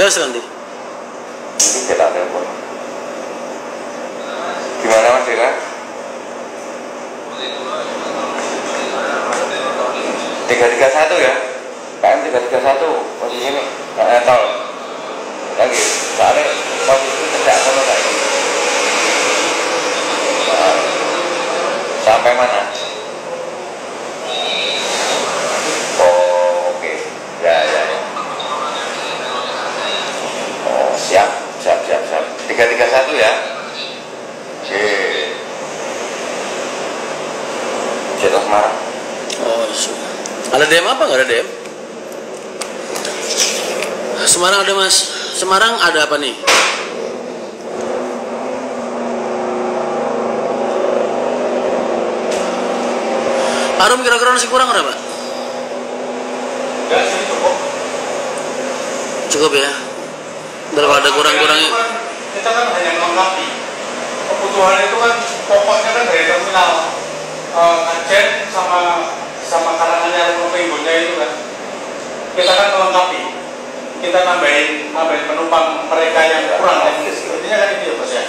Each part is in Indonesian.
Terus nanti. Ini kita telepon. Gimana Mas Dira? 331 ya? KM 331 posisi ini. Tol. Lagi. Soalnya posisi itu tidak sama lagi. Sampai mana? Oh, oke. Ya. Oh, siap. 331 ya. Oke. Jatuh Semarang. Oh, ada DM apa nggak ada DM? Semarang ada Mas. Semarang ada apa nih? Harum kira-kira masih kurang berapa? Cukup ya. Daripada kurang-kurangnya. Kita kan hanya melengkapi. Kebutuhan itu kan pokoknya kan dari terminal Ajen sama karangannya penghubungnya itu kan. Kita kan melengkapi. Kita nambahin penumpang mereka yang kurang. Intinya kan itu ya Bos ya.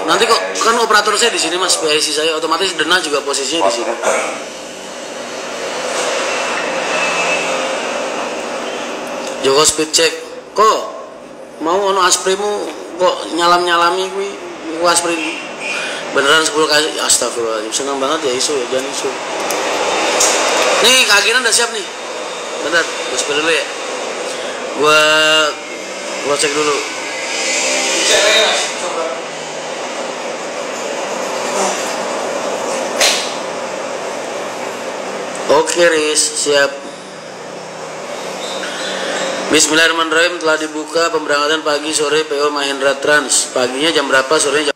Nanti kok kan operator saya di sini Mas, PIC saya otomatis Dena juga posisinya di sini. Joko speed check. Kok mau ono asprimu kok nyalam-nyalami kuwi aspri beneran 10 kali. Astagfirullahaladzim, senang banget ya isu ya, jangan isu. Nih kakinya udah siap nih. Bentar, gue spill dulu ya. Gua cek dulu. Cek lagi Mas, coba. Oke Riz, siap. Bismillahirrahmanirrahim. Telah dibuka pemberangkatan pagi sore PO Mahendra Trans. Paginya jam berapa, sorenya jam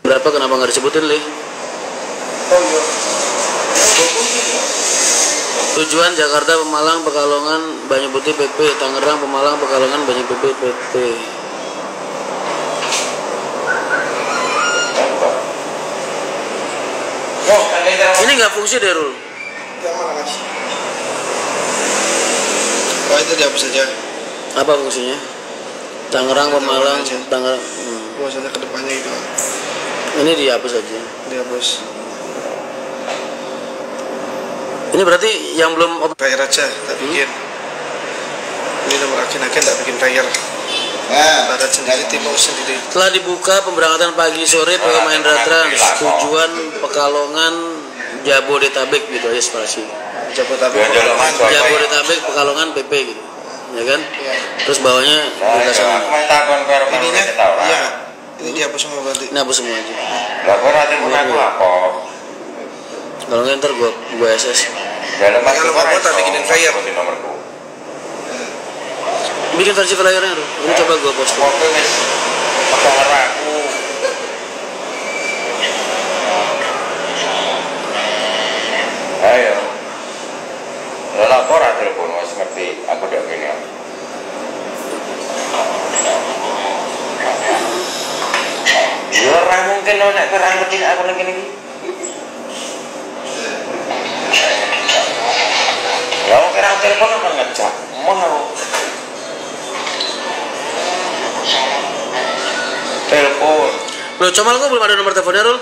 berapa, kenapa nggak disebutin Li? Oh iya. Tujuan Jakarta, Pemalang, Pekalongan, Banyu Putih PP, Tangerang, Pemalang, Pekalongan, Banyu Putih PT. Ini nggak fungsi deh Rul. Yang mana Mas? Oh itu dihapus saja. Apa fungsinya? Tangerang, Pemalang, Tangerang. Buat saja ke depannya gitu. Ini dihapus aja. Dihapus. Ini berarti yang belum Bayar aja, tak bikin. Ini nomor agen-agen tak bikin bayar. Barat sendiri, timur sendiri. telah dibuka pemberangkatan pagi sore PO Mahendra Trans. Tujuan Pekalongan, Jabodetabek gitu aja spasi. Jabodetabek, Pekalongan, PP gitu. Ya kan? Terus bawahnya juga sama. Ininya, iya. Ini dihapus semua berarti. Ini hapus semua aja. Kalau nggak ntar gua SS. Kalau mau tak bikinin flyer. Bikin versi flyernya Ru. Ini coba gua posting. Ayo. Lapor telepon wis ngerti aku udah gini. Ya ora mungkin nek terang ngerti aku lagi iki. Ya mau kira telepon apa ngejak? Mau telepon. Loh, Comal kok belum ada nomor teleponnya, Rul?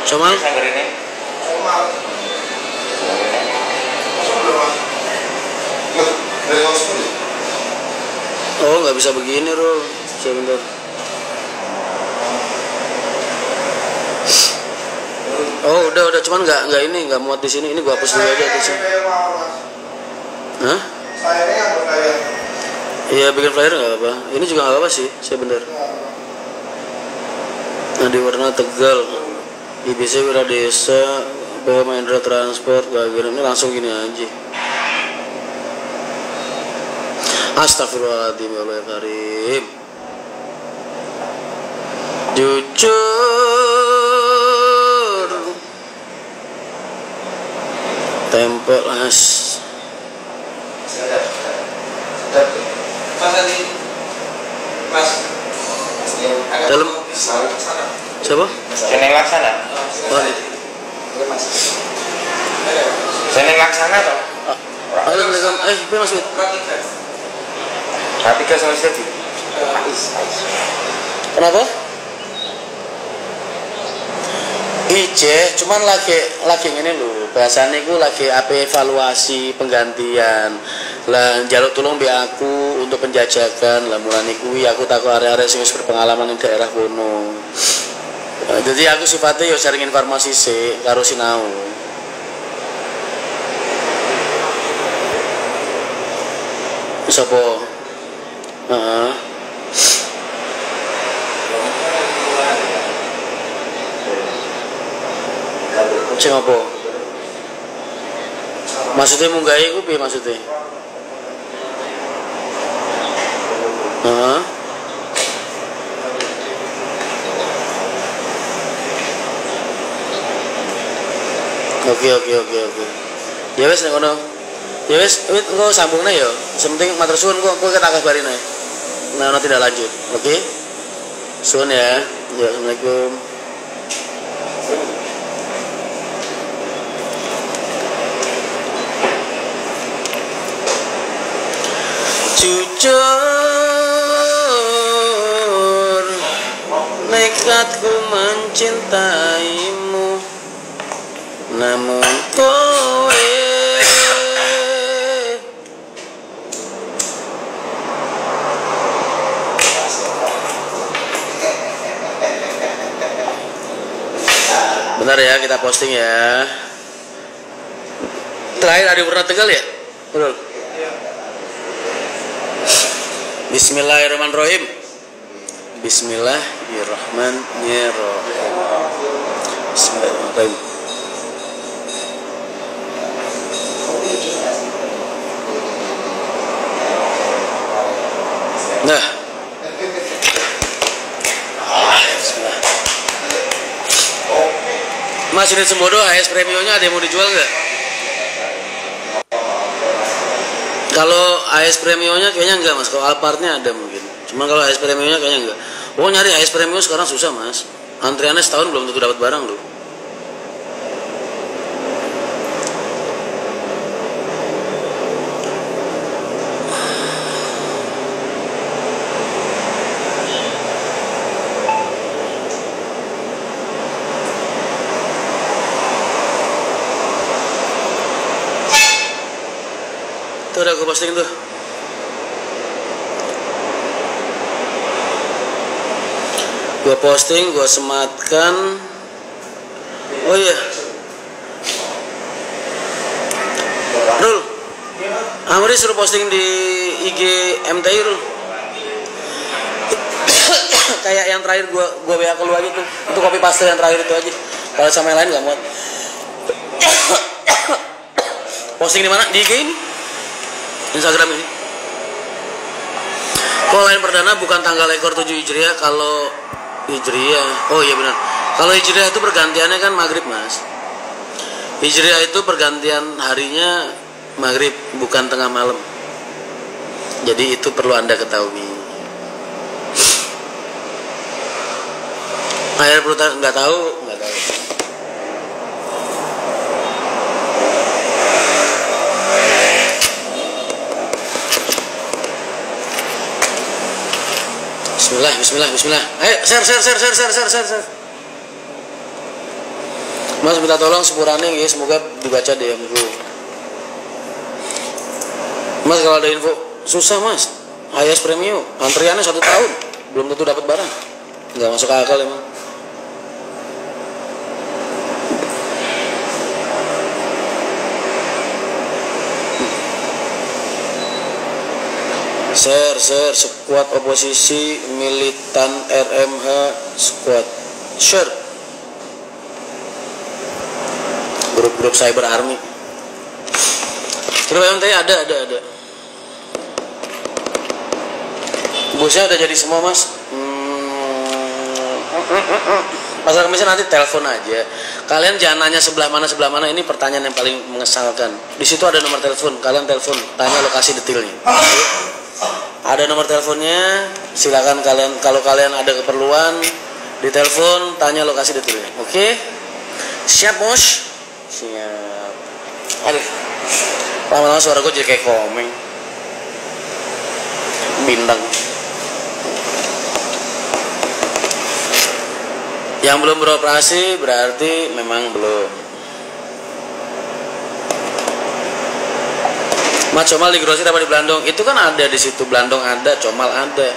Comal? Sangger ini. Oh, nggak bisa begini, Rul. Sebentar. Oh, udah, cuman nggak ini, nggak muat di sini. Ini gua hapus dulu aja di sini. Hah? Iya, bikin flyer nggak apa-apa. Ini juga nggak apa-apa sih, sebentar. Nah, di warna Tegal. IBC Wiradesa, PH Mahendra Transport, ini langsung gini aja. Astagfirullahaladzim ya Allah ya Karim. Jujur tempel as dalam siapa? Seneng Laksana. Seneng Laksana toh? Halo, Mas Wid. K3 sama Stevi. Kenapa? Cuman lagi ini lho, bahasane iku lagi evaluasi penggantian. Lah njaluk tulung mbek aku untuk penjajakan. Lah mulane kuwi aku takut arek-arek sing wis berpengalaman ning daerah kono. Jadi aku sifatnya yo sharing informasi sih karo sinau. Sopo? Heeh. Sing apa? Maksudnya munggah iku piye maksudnya? Heeh. Oke. Ya wis nek ngono. Ya wis engko sambungne ya. Sementing matur suwun kowe tak kabarin ae. Nah, tidak lanjut. Oke. Suwun ya. Ya, Assalamualaikum. Jujur nekatku mencintaimu, namun kowe benar ya, kita posting ya. Terakhir Adi Purna Tegal ya? Betul. Bismillahirrahmanirrahim. Bismillahirrahmanirrahim. Bismillahirrahmanirrahim. Nah, Mas Unit Sembodo AS Premiumnya ada yang mau dijual nggak? Kalau AS Premiumnya kayaknya enggak Mas, kalau Alphardnya ada mungkin. Cuma kalau AS Premiumnya kayaknya enggak. Oh, nyari AS Premium sekarang susah Mas. Antriannya setahun belum tentu dapat barang loh. Tuh udah gue posting tuh. Gue posting, gue sematkan. Oh iya, Rul, Amri suruh posting di IG MTI Rul. Kayak yang terakhir gue WA ke lu aja tuh. Itu copy paste yang terakhir itu aja. Kalau sama yang lain gak muat. Posting di mana? Di IG ini, Instagram ini. Kalau lain perdana bukan tanggal ekor 7 Hijriah. Kalau Hijriah, oh iya benar. Kalau Hijriah itu pergantiannya kan maghrib Mas. Hijriah itu pergantian harinya maghrib, bukan tengah malam. Jadi itu perlu Anda ketahui. Akhir perlu nggak tahu. Bismillah. Ayo, share. Mas minta tolong sepurane ya, semoga dibaca DM-ku. Mas kalau ada info susah Mas. AS Premium, antriannya 1 tahun, belum tentu dapat barang. Nggak masuk akal emang. Share sekuat oposisi militan RMH squad share. grup cyber army. Grup MTI ada. Busnya udah jadi semua mas. Masalah komisi nanti telepon aja. Kalian jangan nanya sebelah mana. Ini pertanyaan yang paling mengesalkan. Di situ ada nomor telepon. Kalian telepon, tanya lokasi detailnya. Ada nomor teleponnya. Silakan kalian, kalau kalian ada keperluan, ditelepon, tanya lokasi detailnya. Oke? Siap bos? Siap. Aduh, lama-lama suara gue jadi kayak komeng. Bintang. Yang belum beroperasi berarti memang belum. Mas, comal di grosir apa di Blandong? Itu kan ada di situ, Blandong ada, comal ada.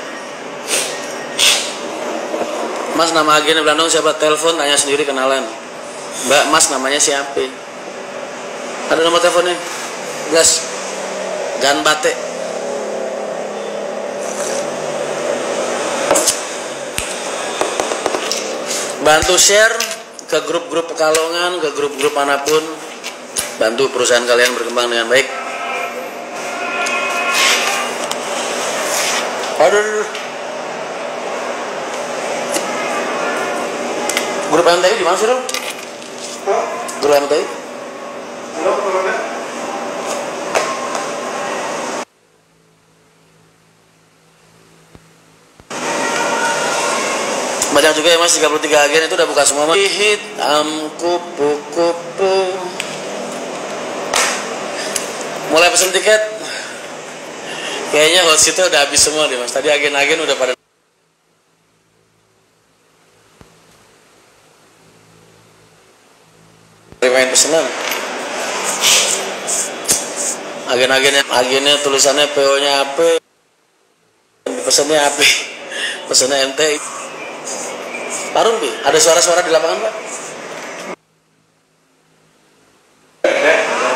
Mas, nama agen di Blandong siapa? Telepon, tanya sendiri, kenalan. Mbak, mas namanya siapa? Ada nomor teleponnya? Gas. Gan Bate. Bantu share ke grup-grup Pekalongan, ke grup-grup manapun. Bantu perusahaan kalian berkembang dengan baik. Aduh. Grup MTI di mana sih, Rom? Grup MTI? Banyak juga ya mas, 33 agen itu udah buka semua mas. Hitam kupu-kupu. Mulai pesen tiket. Kayaknya hot seatnya udah habis semua deh mas. Tadi agen-agen udah pada main pesanan. Agennya tulisannya PO-nya apa? Pesannya apa? Pesannya MTI. Parun Bi, ada suara-suara di lapangan Pak?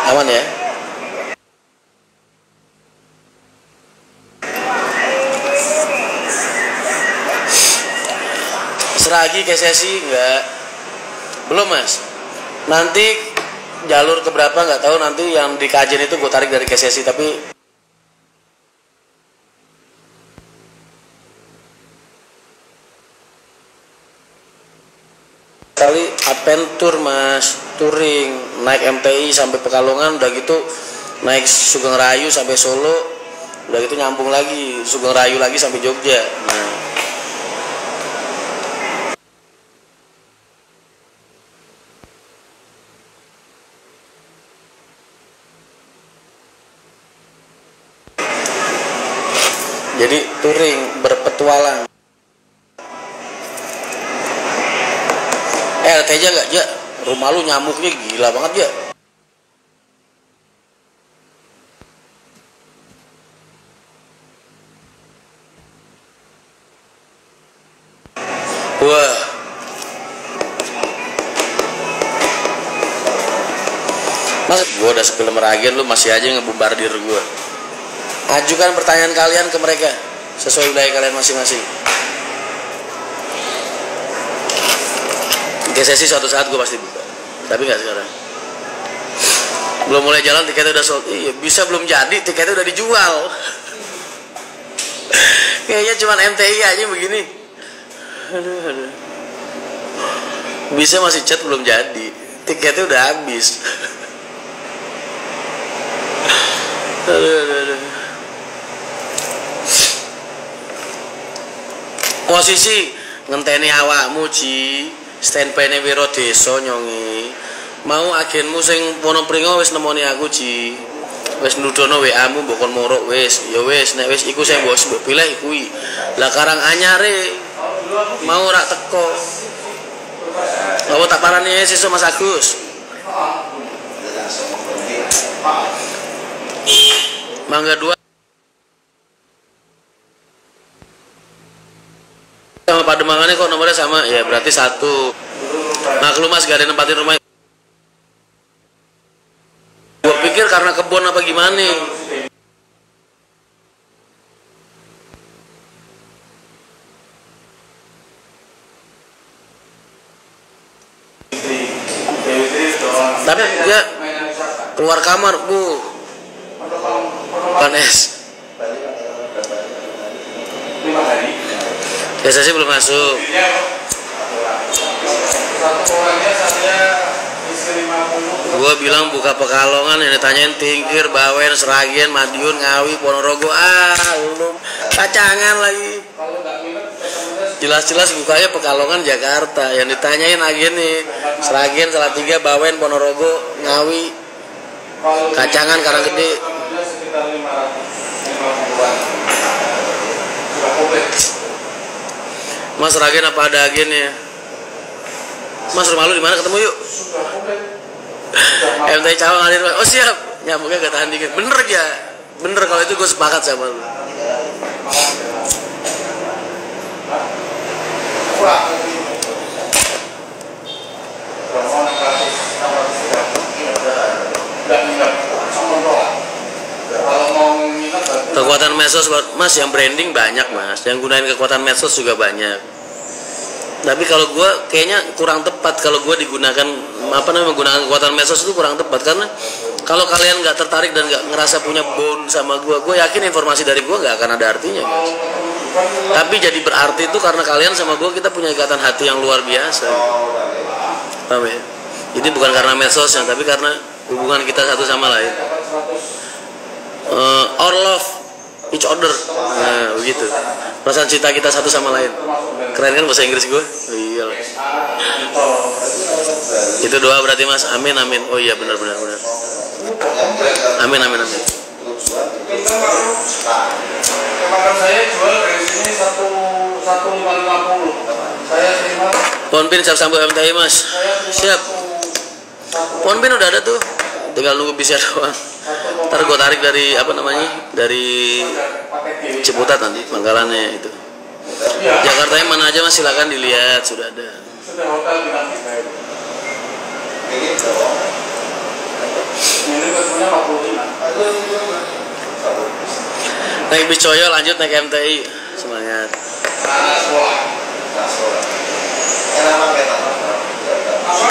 Aman ya? Seragi ke sesi enggak? Belum mas. Nanti jalur keberapa nggak tahu, nanti yang di kajian itu gue tarik dari ke sesi, tapi kali adventure mas, touring naik MTI sampai Pekalongan, udah gitu naik Sugeng Rayu sampai Solo, udah gitu nyambung lagi Sugeng Rayu lagi sampai Jogja. Nah, jadi touring berpetualang. Teja gak, Ja? Rumah lu nyamuknya gila banget, Ja. Wah. Mas, gue udah sepil meragen, lu masih aja ngebombardir gue. Ajukan pertanyaan kalian ke mereka sesuai wilayah kalian masing-masing. Ke sesi suatu saat gue pasti buka, tapi nggak sekarang. Belum mulai jalan tiketnya udah sold. Iya, bisa belum jadi tiketnya udah dijual. Kayaknya cuma MTI aja begini. Aduh. Bisa masih chat belum jadi, tiketnya udah habis. Aduh. Posisi ngenteni awakmu Ci. Standby-ne Wiro Deso nyongi. Mau agenmu sing Wonopringo wis nemoni aku Ci. Wis nudono WA-mu mbok kon morok wis. Ya wis, nek wis iku sing mbok pilih kuwi. Lah Karang Anyare mau rak teko. Apa tak parani sesuk Mas Agus? Mangga 2 sama Pademangannya kok nomornya sama ya, berarti 1. Maklum mas, gak ada nempatin rumah. Gue pikir karena kebun apa gimana. Tapi dia keluar kamar, bu, bukan es. 5 hari. Biasa sih belum masuk. Satu orangnya saya isi 50. Gua bilang buka Pekalongan, yang ditanyain Tingkir, Bawen, Seragen, Madiun, Ngawi, Ponorogo. Lu kacangan lagi. Kalau nggak minat, ketemunya Jelas-jelas bukanya Pekalongan, Jakarta. Yang ditanyain agen nih Seragen, Salatiga, Bawen, Ponorogo, Ngawi, Kacangan, Karanggede. ketemunya sekitar 550-an. Sudah komplit. Mas Seragen apa ada agennya? Mas rumah lu di mana, ketemu yuk. Sudah komplit. MTI Cawang ngalir. Oh siap. Nyambungnya gak tahan dikit. Bener ya. Bener kalau itu gue sepakat sama lu. Kekuatan medsos, mas, yang branding banyak mas, yang gunain kekuatan medsos juga banyak. Tapi kalau gue kayaknya kurang tepat kalau gue digunakan menggunakan kekuatan medsos itu kurang tepat, karena kalau kalian nggak tertarik dan nggak ngerasa punya bond sama gue yakin informasi dari gue nggak akan ada artinya guys. Tapi jadi berarti itu karena kalian sama gue kita punya ikatan hati yang luar biasa. Paham ya? Jadi bukan karena medsosnya, tapi karena hubungan kita satu sama lain. Our love each other, nah begitu. Perasaan cinta kita satu sama lain. Keren kan bahasa Inggris gue? Oh, iya. Itu doa berarti mas. Amin amin. Oh iya benar. Amin. Kemarin saya jual dari sini 1.550. Saya terima. Ponpin siap sambut MTI mas. Siap. Ponpin udah ada tuh. Tinggal nunggu bisa doang. Ntar gue tarik dari dari Ciputat nanti pangkalannya itu. Jakarta yang mana aja mas, silakan dilihat, sudah ada. Sudah hotel bintang 3. Ini betulnya 45. Naik bis Coyo lanjut naik MTI. Semangat. Sekolah. Apa?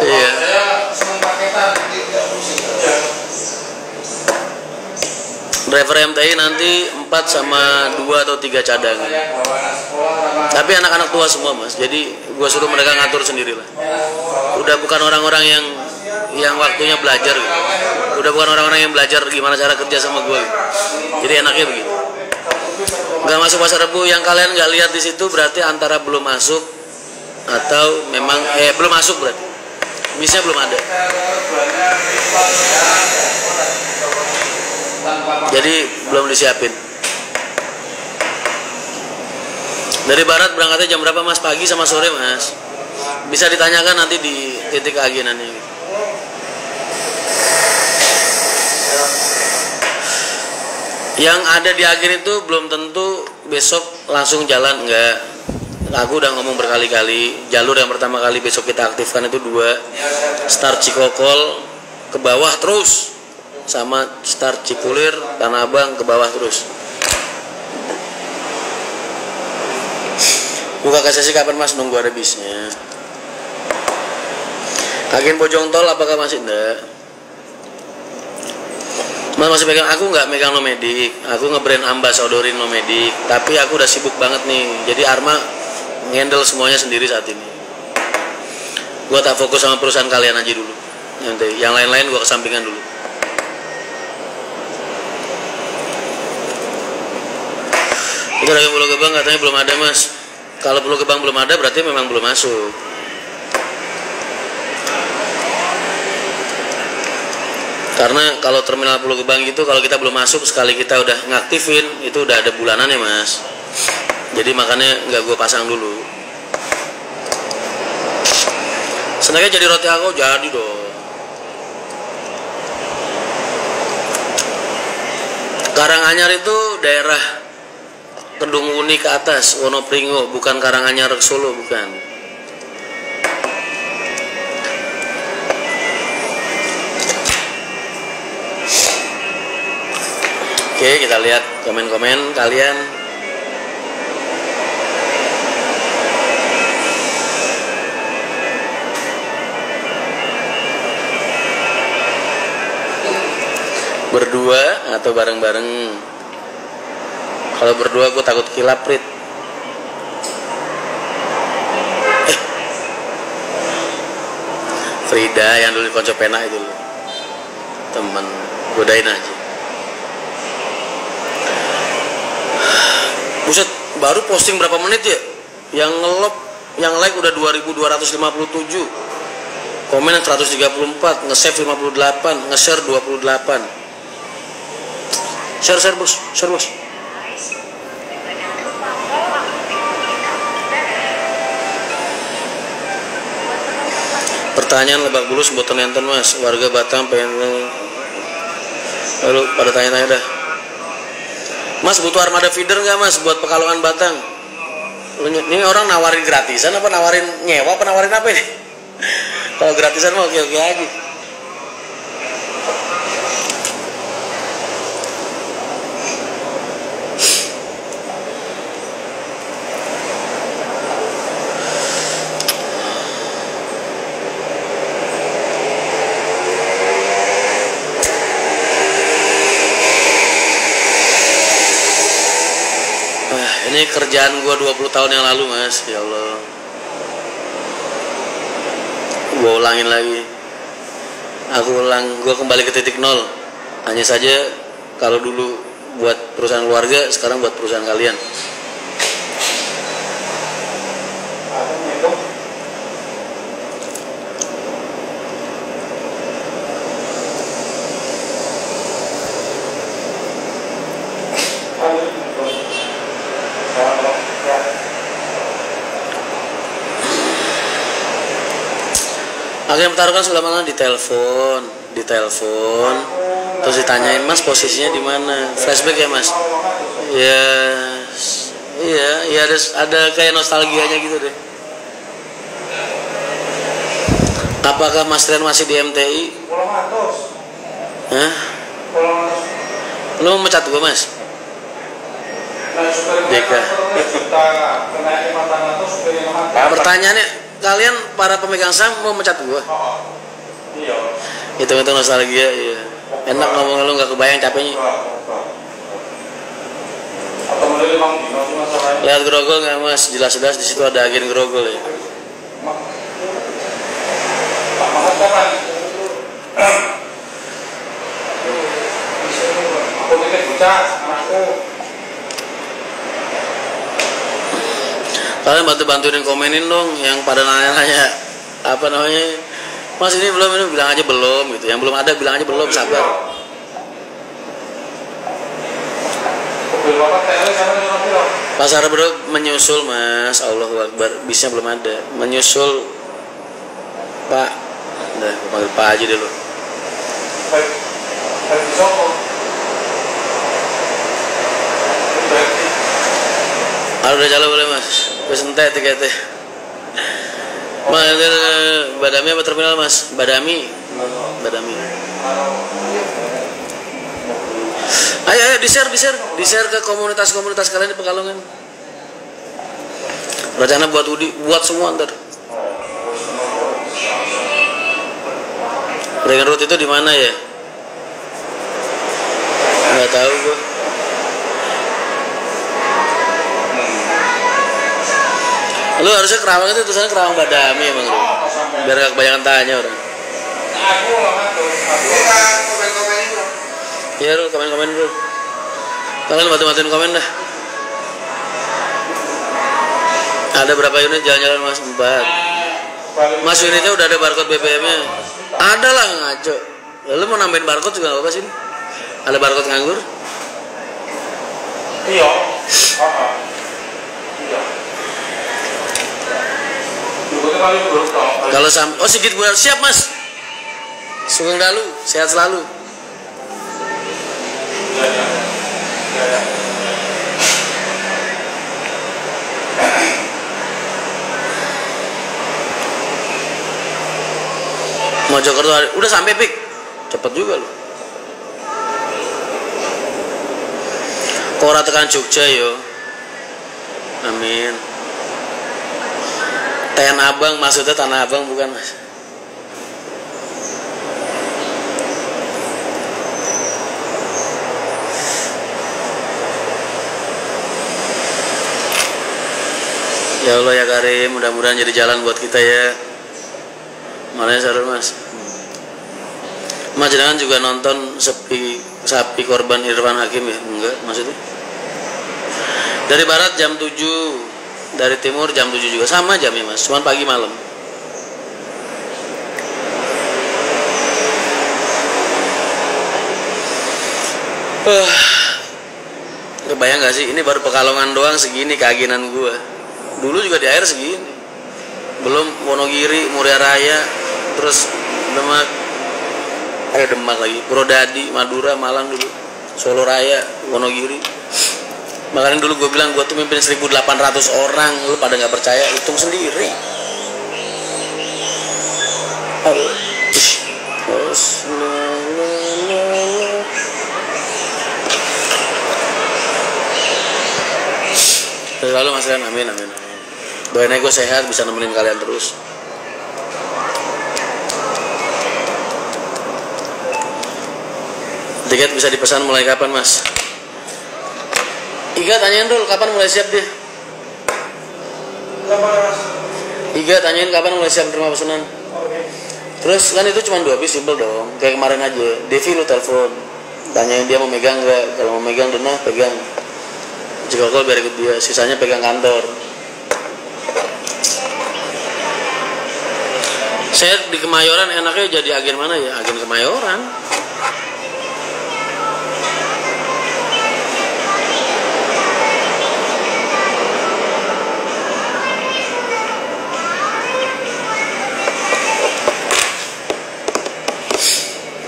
Iya. Saya senang paketan. Driver MTI nanti 4 sama 2 atau 3 cadangan. Tapi anak-anak tua semua mas, jadi gue suruh mereka ngatur sendiri lah. Udah bukan orang-orang yang waktunya belajar gitu. Udah bukan orang-orang yang belajar gimana cara kerja sama gue gitu. Jadi enaknya begitu. Gak masuk pasar Rebo, yang kalian gak lihat di situ berarti antara belum masuk atau memang belum masuk berarti. Bisnya belum ada. Jadi belum disiapin. Dari barat berangkatnya jam berapa mas? Pagi sama sore mas. Bisa ditanyakan nanti di titik agenannya gitu. Yang ada di agen itu belum tentu besok langsung jalan, enggak. Aku udah ngomong berkali-kali, jalur yang pertama kali besok kita aktifkan itu 2, start Cikokol ke bawah terus, sama start Cipulir Tanah Abang ke bawah terus. Buka KCC kapan mas? Nunggu ada bisnya. Agen Bojong Tol apakah masih enggak? Mas masih pegang, aku nggak megang Nomedik, aku nge-brand ambasadorin Nomedik, tapi aku udah sibuk banget nih, jadi Arma ngendel semuanya sendiri saat ini. Gua tak fokus sama perusahaan kalian aja dulu, yang lain-lain gua kesampingan dulu. Itu dari Pulau Gebang katanya belum ada mas. Kalau Pulau Gebang belum ada berarti memang belum masuk. Karena kalau terminal Pulau Gebang gitu, kalau kita belum masuk, sekali kita udah ngaktifin itu udah ada bulanannya mas. Jadi makanya nggak gue pasang dulu. Senangnya jadi roti aku jadi dong. Karanganyar itu daerah Kedung Uni ke atas, Wonopringo, bukan Karanganyar Solo, bukan. Oke, kita lihat komen-komen kalian. Berdua atau bareng-bareng? Kalau berdua gue takut kilap, Rit. Frida yang dulu di Konco Pena itu loh, temen, godain aja. Buset, baru posting berapa menit ya? Yang nge-love, yang like udah 2257, komen 134, nge-save 58, nge-share 28. Share bos, share bos. Pertanyaan Lebak Bulus buat nonton mas, warga Batam pengen lalu pada tanya-tanya dah. Mas butuh armada feeder nggak mas buat Pekalongan Batang? Ini orang nawarin gratisan apa nawarin nyewa apa nawarin apa ini? Kalau gratisan mah oke-oke aja. Ini kerjaan gue 20 tahun yang lalu mas, ya Allah. Gue ulangin lagi. Gue kembali ke titik nol. Hanya saja kalau dulu buat perusahaan keluarga, sekarang buat perusahaan kalian. Akhirnya pertaruhkan sebelah mana? Di telepon, terus ditanyain mas posisinya di mana? Flashback ya mas? Iya ada kayak nostalgianya gitu deh. Apakah Mas Rian masih di MTI? Hah? Lu mau mecat gua mas? Deka. Pertanyaannya, kalian para pemegang saham mau mecat gua? Iya. Itu nostalgia, iya. Enak ngomong lu nggak kebayang capeknya. Lihat grogol nggak mas? Jelas-jelas di situ ada agen grogol ya. Aku titip bocah anakku. Kalian bantuin komenin dong yang pada nanya-nanya apa namanya, mas ini belum, ini bilang aja belum gitu, yang belum ada bilang aja belum, sabar. Pasar bro menyusul mas, Allahu Akbar, bisnya belum ada, menyusul Pak, udah panggil Pak aja dulu. Udah jalan boleh mas, pesentet tiketnya. Mas, Badami apa terminal mas? Badami. Ayo di share ke komunitas kalian di Pekalongan. Rencana buat Udi, buat semua ntar. Ring road itu di mana ya? Nggak tahu gua. Lu harusnya Kerawang itu tulisannya Kerawang Badami emang lu. Biar gak kebanyakan tanya orang. Aku komen-komen itu. Iya lu komen bro. Kalian bantuin komen dah. Ada berapa unit jalan-jalan mas? 4. Mas unitnya udah ada barcode BBM-nya. Ada lah ngaco. Lalu mau nambahin barcode juga gak apa sih? Ada barcode nganggur? Iya. Kalau oh Sigit Gunar siap mas. Sugeng Dalu sehat selalu. Mojokerto udah sampai pik, cepet juga lu. Kora tekan Jogja yo. Amin. Tanah Abang maksudnya Tanah Abang bukan mas? Ya Allah ya Karim, mudah-mudahan jadi jalan buat kita ya. Makanya saudara mas. Mas jangan juga nonton sapi korban Irfan Hakim ya? Enggak, maksudnya. Dari barat jam 7, dari timur jam 7 juga sama jamnya mas, cuman pagi malam. Kebayang gak sih, ini baru Pekalongan doang segini keaginan gua. Dulu juga di air segini. Belum Wonogiri, Muria Raya, terus Demak lagi, Purwodadi, Madura, Malang dulu, Solo Raya, Wonogiri. Makanya dulu gue bilang gue tuh mimpin 1.800 orang, lu pada nggak percaya, hitung sendiri. Lalu Mas Rian, amin. Doain aja gue sehat, bisa nemenin kalian terus. Tiket bisa dipesan mulai kapan mas? Iga tanyain dulu kapan mulai siap dia. Iga tanyain kapan mulai siap terima pesanan. Terus kan itu cuma 2 piece, simple dong. Kayak kemarin aja, Devi lu telepon, tanyain dia mau megang nggak. Kalau mau megang denah pegang. Jika call biar ikut dia, sisanya pegang kantor. Saya di Kemayoran enaknya jadi agen mana ya? Agen Kemayoran.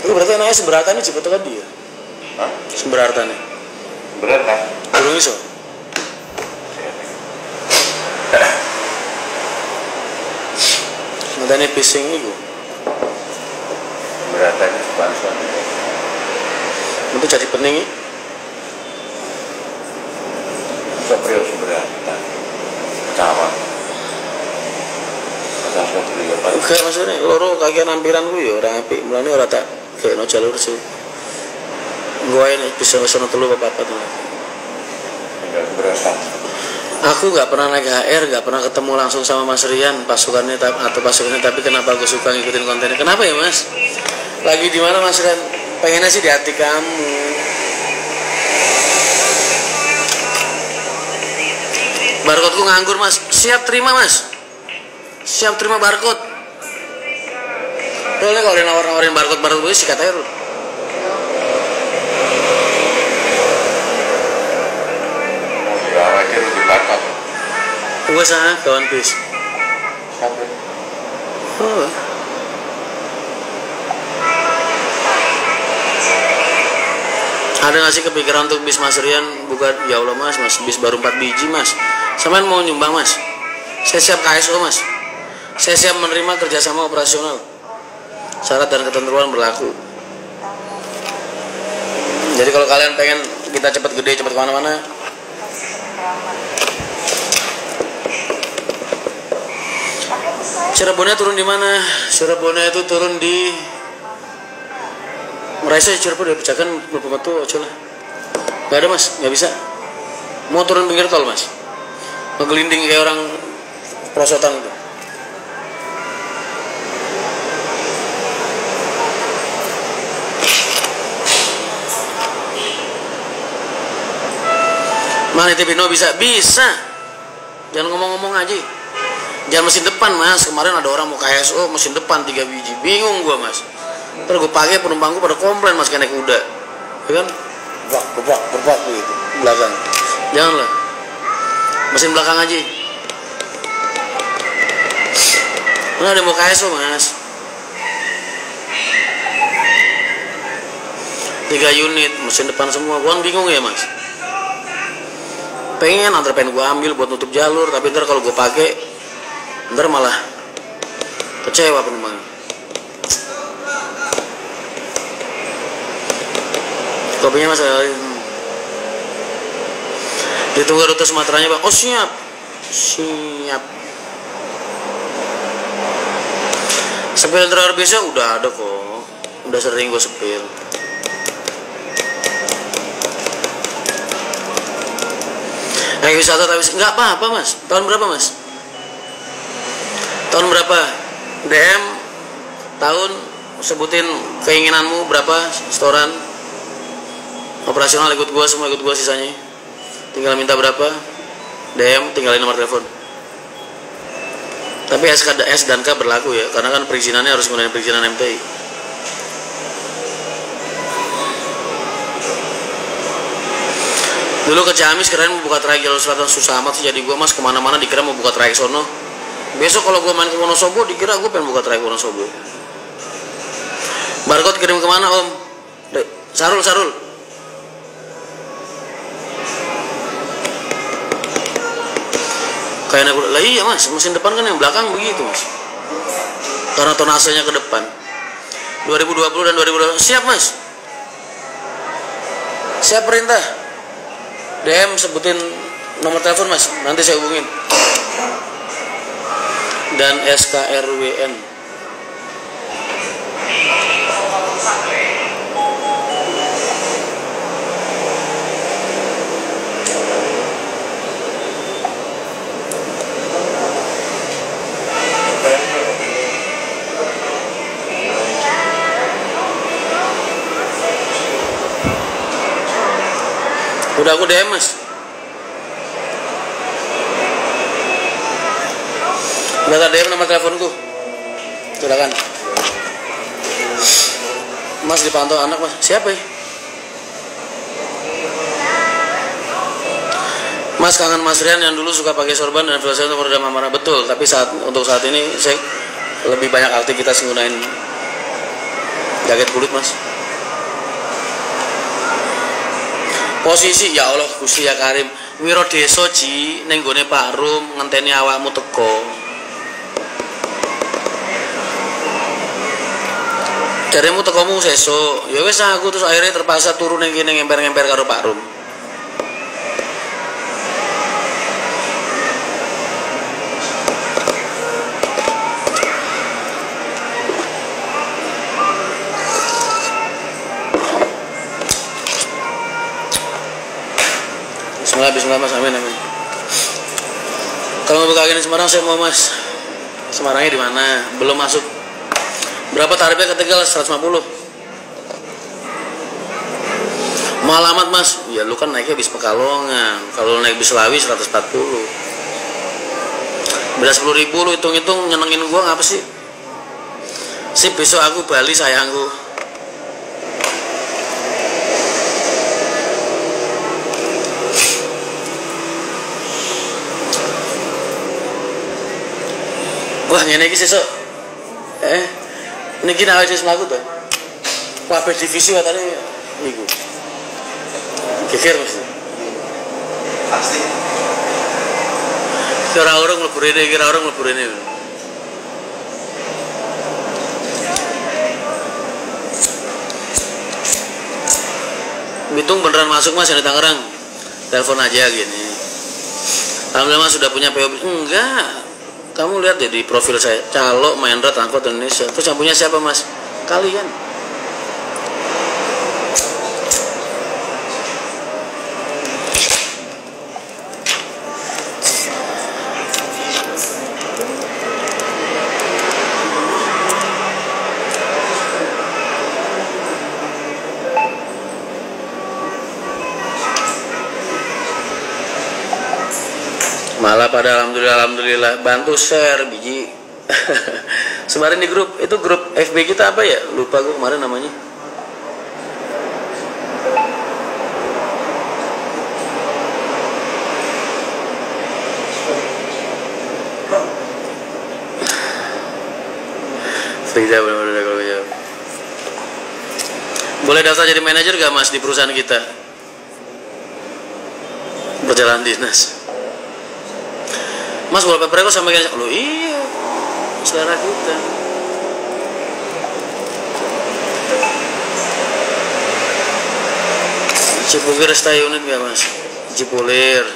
Itu berarti enaknya Semberarta nih cepet kan dia? Hah? Semberarta nih. Semberarta? Burung iso? Nanti pising itu. Semberarta itu sepansuan. Itu jadi pening. Soprio Semberarta. Cawang. Pasal beliau Pak. Kayak maksudnya loro kagian ampiran gue ya orang apik. Mulane ora tak kayak no jalur sih. Gue ini bisa sono telu apa-apa tuh. Enggak berasa. Aku nggak pernah naik HR, nggak pernah ketemu langsung sama Mas Rian pasukannya atau pasukannya, tapi kenapa aku suka ngikutin kontennya? Kenapa ya Mas? Lagi di mana Mas Rian? Pengennya sih di hati kamu. Barcode-ku nganggur Mas. Siap terima Mas. Siap terima barcode. Soalnya kalau dia nawarin barcode gue sih katanya lu. Gue sana kawan bis. Sampai. Oh. Ada nggak sih kepikiran untuk bis Mas Rian buka? Ya Allah mas bis baru 4 biji mas. Sampean mau nyumbang mas? Saya siap KSO mas. Saya siap menerima kerjasama operasional. Syarat dan ketentuan berlaku. Jadi kalau kalian pengen kita cepat gede, cepat kemana-mana, Cirebonnya turun di mana? Cirebonnya itu turun di Meraisa. Cirebon udah pecahkan beberapa tuh aja lah. Gak ada mas, nggak bisa. Mau turun pinggir tol mas, ngegelinding kayak orang perosotan gitu. Mana Tibino bisa? Bisa. Jangan ngomong-ngomong aja. Jangan mesin depan mas. Kemarin ada orang mau KSO mesin depan 3 biji. Bingung gua mas. Terus gue pakai penumpangku pada komplain mas kayak naik kuda. Ya kan? Berbak gitu. Belakang. Janganlah. Mesin belakang aja. Mana ada mau KSO mas. 3 unit mesin depan semua. Gua bingung ya mas. Pengen gue ambil buat nutup jalur, tapi ntar kalau gue pakai ntar malah kecewa penumpang. Kopinya mas, ditunggu rute Sumateranya bang. Oh siap. Sepil terakhir biasa udah ada kok, udah sering gue sepil. Naik wisata tapi nggak apa-apa mas. Tahun berapa mas? Tahun berapa? DM tahun, sebutin keinginanmu berapa setoran. Operasional ikut gua, semua ikut gua sisanya. Tinggal minta berapa, DM, tinggalin nomor telepon. Tapi S dan K berlaku ya, karena kan perizinannya harus menggunakan perizinan MTI. Dulu ke Ciamis kirain mau buka trayek jalur selatan, susah amat sih jadi gua mas, kemana-mana dikira mau buka trayek sono. Besok kalau gua main ke Wonosobo dikira gua pengen buka trayek Wonosobo. Barcode kirim kemana om? Sarul. Kayaknya lah iya mas, mesin depan kan yang belakang begitu mas, karena tonasenya ke depan. 2020 dan 2020 siap mas, siap perintah. DM sebutin nomor telepon mas, nanti saya hubungin. Dan SKRWN. Udah aku DM mas. Udah DM nomor teleponku. Silakan. Mas dipantau anak mas. Siapa ya? Mas kangen Mas Rian yang dulu suka pakai sorban dan filsafat untuk meredam amarah. Betul, tapi untuk saat ini saya lebih banyak aktivitas menggunakan jaket kulit mas. Posisi ya Allah Gusti ya Karim, wiro deso ji ning gone Pak Rum ngenteni awakmu teko. Jaremu tekomu sesuk. Ya wis aku terus akhirnya terpaksa turun ning kene ngemper-ngemper karo Pak Rum. Bismillah mas, amin. Kalau mau buka di Semarang saya mau mas. Semarangnya di mana? Belum masuk. Berapa tarifnya ke Tegal? 150. Mahal amat mas. Ya lu kan naiknya bis Pekalongan. Kalau naik bis Lawi 140. Beda 10.000 lu hitung-hitung nyenengin gua ngapa sih? Sip besok aku Bali sayangku. Wah ngene iki sesuk. Niki nek wis mlaku to. Kabeh divisi watane niku. Geger mesti. Pasti. Kira orang mlebu rene, kira orang mlebu rene. Bitung beneran masuk mas yang di Tangerang. Telepon aja gini. Alhamdulillah mas sudah punya PO. Enggak. Kamu lihat deh di profil saya, Calo Mahendra Angkot Indonesia. Terus yang punya siapa mas? Kalian. Malah pada alhamdulillah bantu share biji. Sebarin di grup, itu grup FB kita apa ya? Lupa gue kemarin namanya. Frida benar-benar kalau jawab. Boleh daftar jadi manajer gak mas di perusahaan kita? Berjalan dinas. Mas wallpaper kok sama kayak lo iya selera kita. Cipulir stay unit gak mas? Cipulir.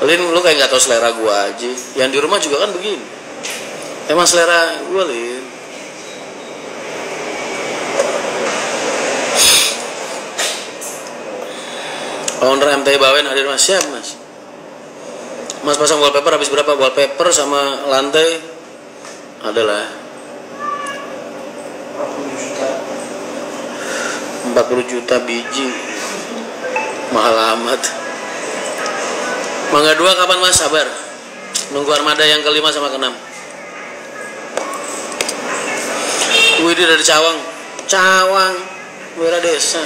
Lin, lu kayak nggak tahu selera gua aja. Yang di rumah juga kan begini. Emang selera gue Lin. Owner MTI Bawen hadir mas, siap mas. Mas pasang wallpaper habis berapa? Wallpaper sama lantai adalah 40 juta biji, mahal amat. Mangga 2 kapan mas? Sabar, nunggu armada yang ke-5 sama ke-6. Widi dari Cawang, Wira Desa.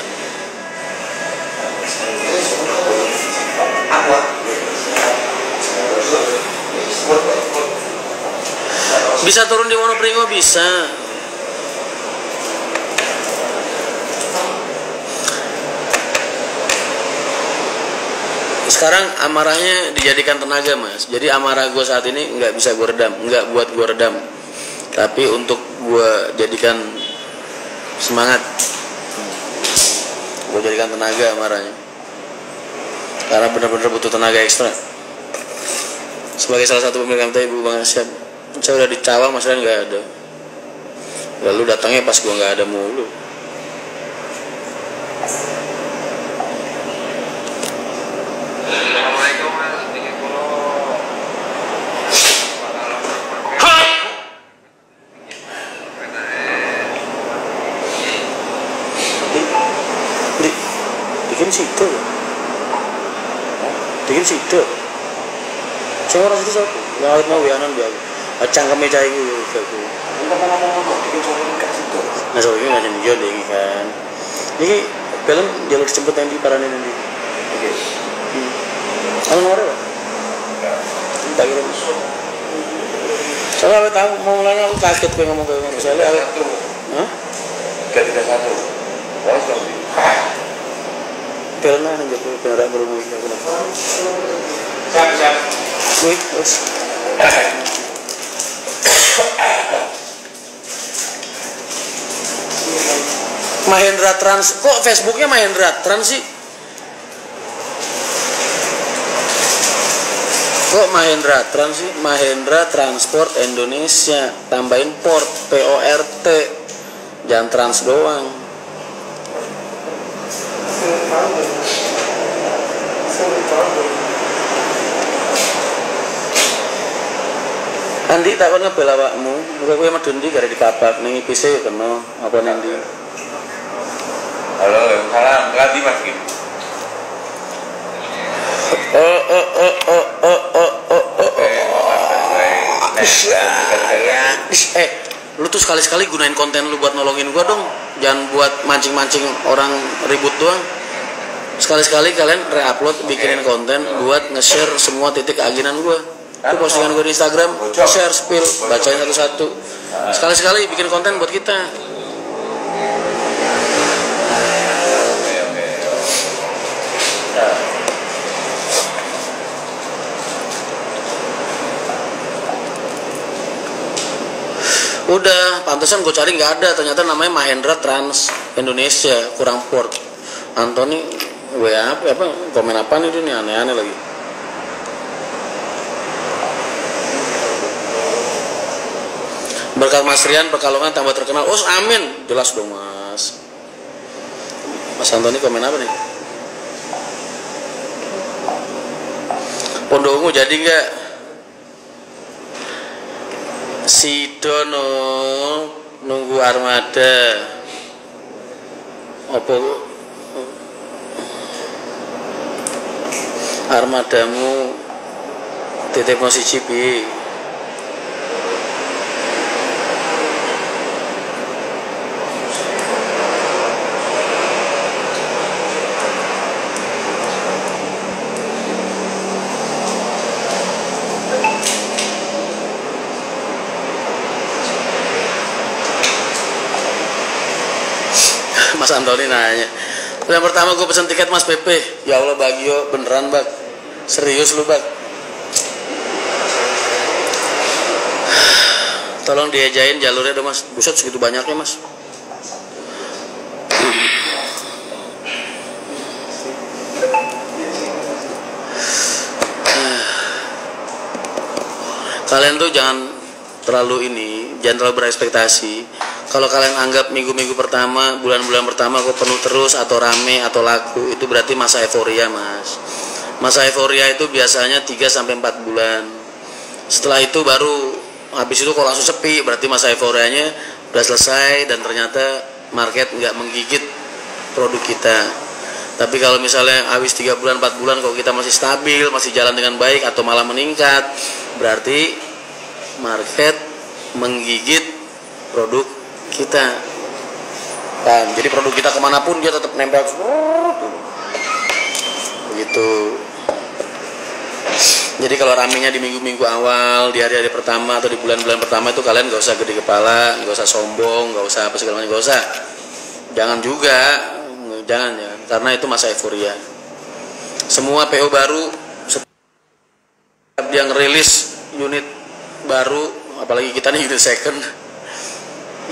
Bisa turun di Wonopringo bisa. Sekarang amarahnya dijadikan tenaga mas. Jadi amarah gue saat ini nggak bisa gue redam, nggak buat gue redam, tapi untuk gue jadikan semangat. Gue jadikan tenaga amarahnya. Karena benar-benar butuh tenaga ekstra. Sebagai salah satu pemilik MTI Ibu Bang Asyad, saya udah di Cawang, Mas Ren nggak ada. Lalu datangnya pas gua nggak ada mulu. Assalamualaikum mas, tinggi pulau. Bikin situ. Bikin situ. Saya orang situ siapa? Ngawit mau wianan dia. Cangkeme cai gue gitu. Bikin sore enggak situ. Nah sore ini macam dia deh kan. Ini film jalur jemput yang di Parane nanti. Oke. Kalau nomornya apa? Tak kira. Soalnya aku tahu mau mulanya aku kaget gue ngomong kayak misalnya aku. Hah? 331. Terus dong. Film lah nanti aku beneran belum lagi aku. Siap. Wih, terus. Mahendra Trans, kok Facebooknya Mahendra Trans sih? Kok Mahendra Trans sih? Mahendra Transport Indonesia, tambahin port PORT, jangan trans doang. Andi tak pernah ngebel awakmu, muka gue sama Dundi gak ada di kapak, nih PC ya kena, apa nanti? Halo, salam, ganti mas Kim. Lu tuh sekali-sekali gunain konten lu buat nolongin gua dong, jangan buat mancing-mancing orang ribut doang. Sekali-sekali kalian re-upload, bikinin konten buat nge-share semua titik aginan gua. Itu postingan gue di Instagram, share, spill, bacain satu-satu. Sekali-sekali bikin konten buat kita. Udah, pantesan gue cari nggak ada. Ternyata namanya Mahendra Trans Indonesia, kurang port. Antoni, WA apa? Komen apa nih dia nih, aneh-aneh lagi. Berkat Mas Rian Pekalongan tambah terkenal. Oh amin, jelas dong mas. Mas Antoni komen apa nih? Pondok Ungu jadi nggak? Si Dono nunggu armada. Apa armadamu titip si Cibi? Mas Antoni nanya, yang pertama gue pesen tiket Mas PP. Ya Allah Bagio, beneran Bag, serius lu Bag. Tolong diajain jalurnya dong Mas. Buset segitu banyaknya Mas. Kalian tuh jangan terlalu jangan terlalu berekspektasi. Kalau kalian anggap minggu-minggu pertama, bulan-bulan pertama kok penuh terus atau rame atau laku, itu berarti masa euforia, Mas. Masa euforia itu biasanya 3 sampai 4 bulan. Setelah itu baru habis itu kalau langsung sepi, berarti masa euforianya udah selesai dan ternyata market nggak menggigit produk kita. Tapi kalau misalnya habis 3 bulan 4 bulan kalau kita masih stabil, masih jalan dengan baik atau malah meningkat, berarti market menggigit produk kita kan. Jadi produk kita kemanapun dia tetap nempel begitu. Jadi kalau ramenya di minggu-minggu awal, di hari-hari pertama atau di bulan-bulan pertama itu kalian gak usah gede kepala, gak usah sombong, gak usah apa segala macam, gak usah. Jangan juga, jangan ya, karena itu masa euforia. Semua PO baru setiap dia ngerilis unit baru, apalagi kita nih unit second,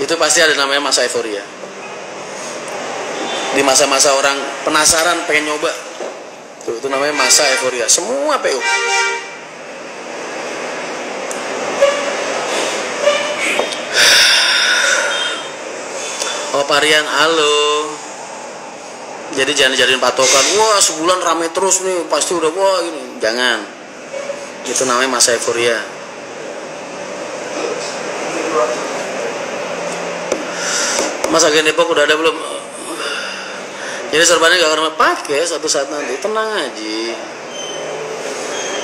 itu pasti ada namanya masa euforia. Di masa-masa orang penasaran pengen nyoba, itu namanya masa euforia. Semua PO. Oh Parian, halo. Jadi jangan dijadiin patokan. Wah sebulan rame terus nih, pasti udah wah gini. Jangan. Itu namanya masa euforia. Mas agen Depok udah ada belum? Jadi sorbannya gak akan pakai suatu saat nanti, tenang aja.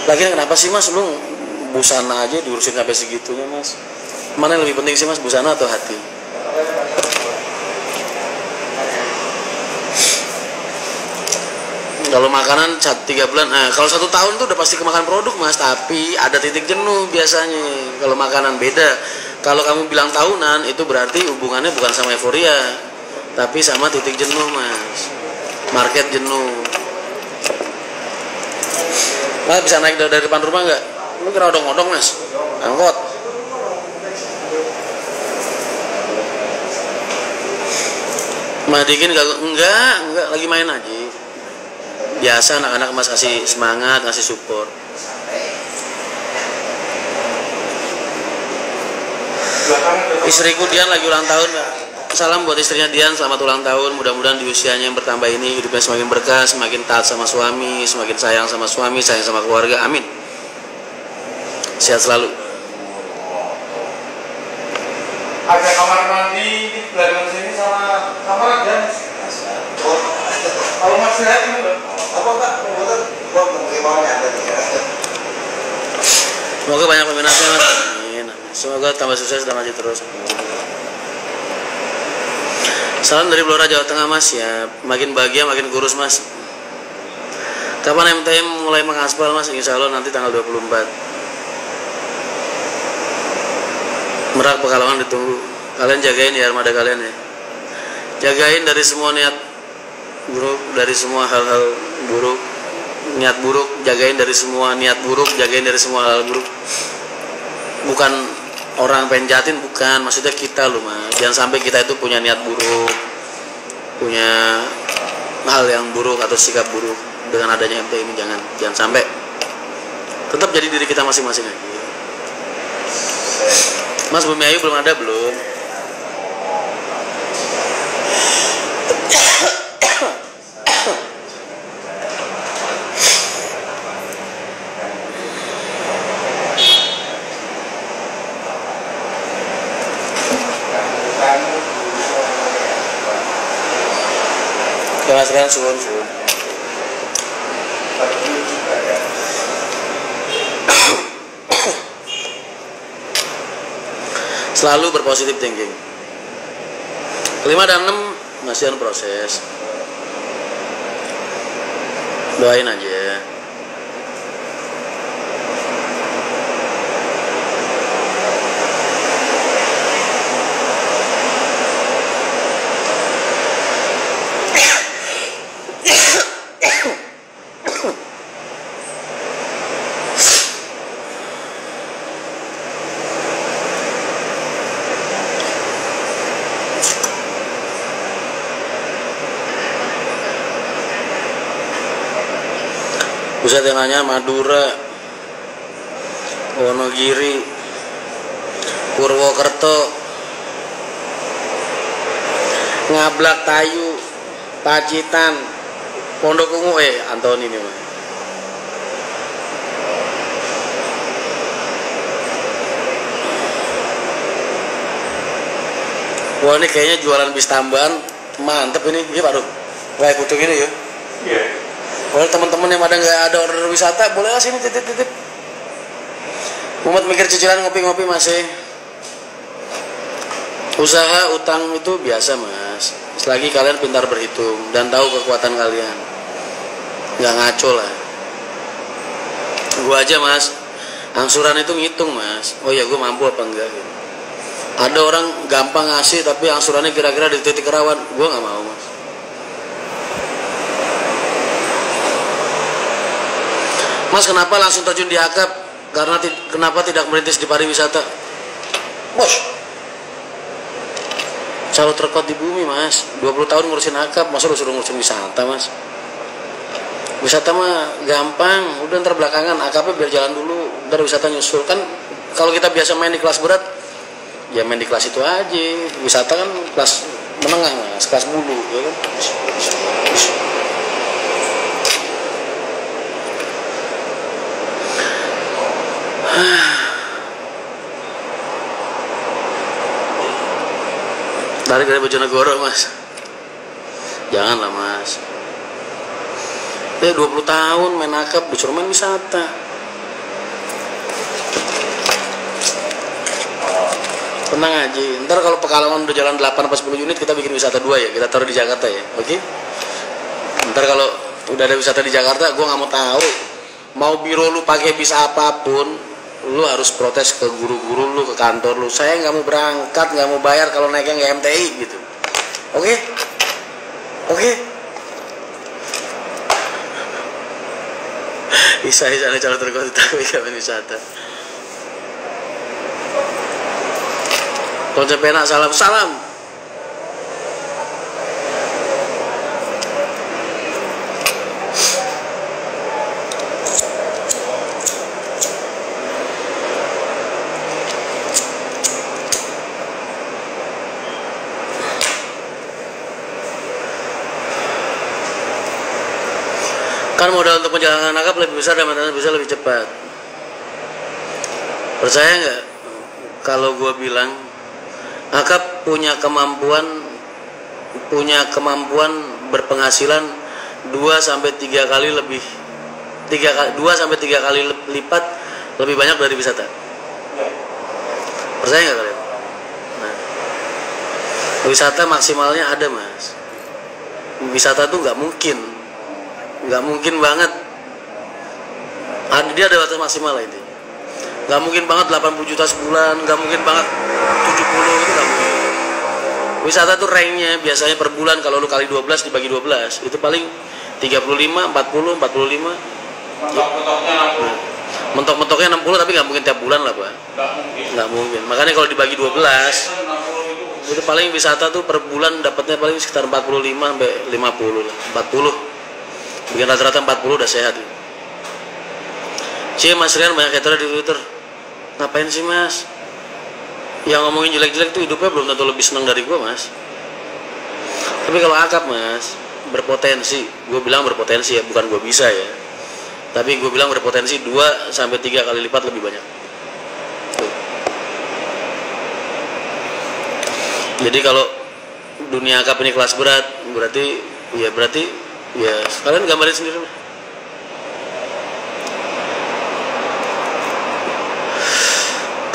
Lagian kenapa sih Mas lu busana aja diurusin sampai segitunya Mas? Mana yang lebih penting sih Mas, busana atau hati? Kalau makanan 3 bulan, kalau 1 tahun tuh udah pasti kemakan produk Mas, tapi ada titik jenuh biasanya. Kalau makanan beda. Kalau kamu bilang tahunan, itu berarti hubungannya bukan sama euforia, tapi sama titik jenuh Mas. Market jenuh. Mas bisa naik dari depan rumah nggak? Lu kira odong-odong Mas? Angkot. Madikin enggak, lagi main aja. Biasa anak-anak Mas kasih semangat, kasih support. Istriku Dian lagi ulang tahun, Mbak. Salam buat istrinya Dian, selamat ulang tahun. Mudah-mudahan di usianya yang bertambah ini hidupnya semakin berkah, semakin taat sama suami, semakin sayang sama suami, sayang sama keluarga. Amin. Sehat selalu. Ada kamar mandi di belakang sini sama kamar ada. Kalau Mas sehat ini apa Kak? Semoga banyak peminatnya Mas. Amin. Semoga tambah sukses dan maju terus. Salam dari Blora Jawa Tengah Mas ya. Makin bahagia makin kurus Mas. Kapan MTM mulai mengaspal Mas? Insya Allah nanti tanggal 24. Merak Pekalongan ditunggu. Kalian jagain ya armada kalian ya. Jagain dari semua niat buruk, dari semua hal-hal buruk, niat buruk, jagain dari semua niat buruk, jagain dari semua hal buruk. Bukan orang pengen jahatin, bukan, maksudnya kita loh Mas. Jangan sampai kita itu punya niat buruk, punya hal yang buruk atau sikap buruk dengan adanya MT ini. Jangan sampai. Tetap jadi diri kita masing-masing aja. Mas Bumi Ayu belum ada belum? Mas kan suwun. Selalu berpositif thinking. 5 dan 6 masih on proses. Doain aja. Pusat yang nanya Madura, Wonogiri, Purwokerto, Ngablak Tayu, Pacitan, Pondok Ungu, Antoni nih mah. Wah ini kayaknya jualan bis tambahan mantep ini, iya Pak Rum. Kayak kutu gini ya. Iya. Kalau teman-teman yang nggak ada order wisata, boleh lah sini titip-titip. Umat mikir cicilan ngopi-ngopi masih. Usaha utang itu biasa mas, selagi kalian pintar berhitung dan tahu kekuatan kalian, nggak ngaco lah. Gua aja mas, angsuran itu ngitung mas, oh ya gue mampu apa enggak gitu. Ada orang gampang ngasih tapi angsurannya kira-kira di titik rawan, gue nggak mau mas. Mas kenapa langsung terjun di akap? Karena kenapa tidak merintis di pariwisata? Bos, selalu terkot di bumi mas, 20 tahun ngurusin akap, masa lu suruh ngurusin wisata mas? Wisata mah gampang, udah ntar belakangan, akapnya biar jalan dulu, ntar wisata nyusul. Kan kalau kita biasa main di kelas berat, ya main di kelas itu aja. Wisata kan kelas menengah mas, kelas bulu ya kan. Tarik dari Bojonegoro mas, janganlah mas. 20 tahun main akap disuruh main wisata. Tenang aja, ntar kalau Pekalongan udah jalan 8-10 unit kita bikin wisata 2 ya, kita taruh di Jakarta ya, oke? Ntar kalau udah ada wisata di Jakarta, gue nggak mau tahu. Mau biro lu pakai bis apapun, lu harus protes ke guru-guru lu, ke kantor lu. Saya nggak mau berangkat, nggak mau bayar kalau naiknya nggak MTI gitu. Oke? Oke? Bisa ada calon terkuat tapi kami wisata. Konsep enak, salam. Kan modal untuk menjalankan akap lebih besar dan manfaatnya bisa lebih cepat. Percaya nggak kalau gue bilang akap punya kemampuan berpenghasilan 2-3 kali lebih 2-3 kali lipat lebih banyak dari wisata. Percaya nggak kalian? Nah, wisata maksimalnya ada mas. Wisata tuh nggak mungkin banget. Dia ada batas maksimal lah itu. Nggak mungkin banget 80 juta sebulan, nggak mungkin banget 70, itu nggak mungkin. Wisata tuh ranknya biasanya per bulan kalau lu kali 12 dibagi 12 itu paling 35, 40, 45. Mentok-mentoknya 60 tapi nggak mungkin tiap bulan lah pak. Nggak mungkin. Makanya kalau dibagi 12 itu paling wisata tuh per bulan dapatnya paling sekitar 45 sampai 50 lah, 40. Bikin rata-rata 40 udah sehat. Mas Rian banyak hater di Twitter. Ngapain sih mas? Yang ngomongin jelek-jelek tuh hidupnya belum tentu lebih senang dari gue mas. Tapi kalau akap mas berpotensi, gue bilang berpotensi ya, bukan gue bisa ya, tapi gue bilang berpotensi 2-3 kali lipat lebih banyak. Tuh. Jadi kalau dunia akap ini kelas berat, berarti ya kalian gambarin sendiri.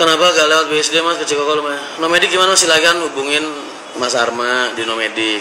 Kenapa gak lewat BSD mas ke Cikokol? Nomedi gimana? Silakan hubungin Mas Arma di Nomedi.